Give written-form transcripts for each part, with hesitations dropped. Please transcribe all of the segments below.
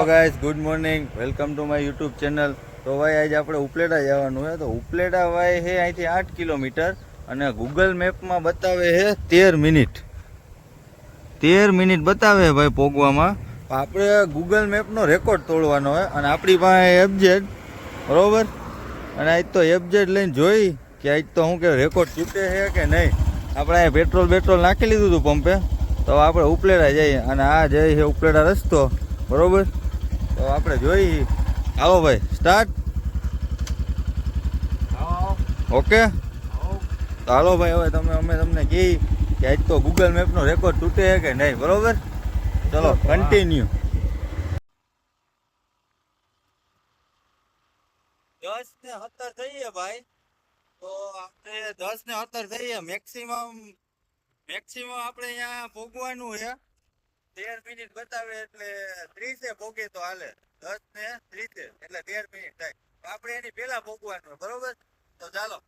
Guys good morning welcome to my YouTube channel. તો ભાઈ આજે આપણે ઉપલેટા જવાનું છે. તો ઉપલેટા ભાઈ છે અહીંથી 8 કિલોમીટર અને ગૂગલ મેપમાં બતાવે છે 13 મિનિટ. 13 મિનિટ બતાવે ભાઈ પોગવામાં. આપણે ગૂગલ મેપનો રેકોર્ડ તોડવાનો હોય અને આપણી પાસે એફજેડ બરોબર. અને આજ તો એફજેડ લઈને જોઈ કે આજ તો શું કે રેકોર્ડ તૂટે છે કે નહીં. આપણે અહીંયા પેટ્રોલ નાખી લીધું હતું પંપે. તો આપણે ઉપલેટા જઈએ અને આ જઈએ છે ઉપલેટા રસ્તો બરોબર. તો આપણે જોઈ આવો ભાઈ સ્ટાર્ટ. ઓકે તો હાલો ભાઈ હવે અમે તમને કહી કે આજ તો ગૂગલ મેપનો રેકોર્ડ તૂટે કે નહીં બરોબર. ચલો કન્ટિન્યુ. 10:17 થઈએ ભાઈ. તો આપણે 10:17 થઈએ. મેક્સિમમ આપણે અહીંયા પહોંચવાનું છે. 13 મિનિટ બતાવે એટલે 30 પોગે તો હાલે. 10:30 એટલે 13 મિનિટ થાય. આપણે એની પેલા પહોંચવાનું બરોબર. તો ચાલો.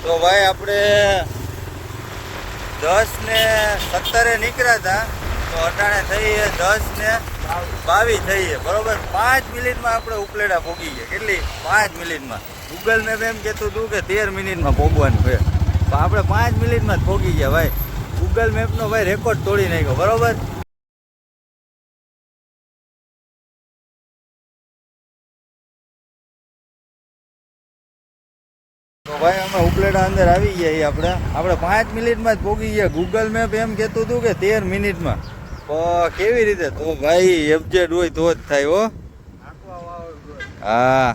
તો ભાઈ આપણે 10:17 નીકળ્યા હતા. તો અટાણે થઈએ 10:22 થઈએ બરોબર. 5 મિનિટમાં આપણે ઉપલેટા પહોંચી ગયા. કેટલી? 5 મિનિટમાં. ગૂગલ મેપ એમ કહેતું હતું કે 13 મિનિટમાં પહોંચવાનું છે. તો આપણે 5 મિનિટમાં જ પહોંચી ગયા ભાઈ. ગૂગલ મેપનો ભાઈ રેકોર્ડ તોડી નાખ્યો બરોબર. તો ભાઈ અમે ઉપલેટા અંદર આવી ગયા. આપણે 5 મિનિટમાં જ પહોંચી ગયા. ગૂગલ મેપ એમ કહેતું હતું કે 13 મિનિટમાં. તો કેવી રીતે? તો ભાઈ એફજેડ હોય તો જ થાય હો. હા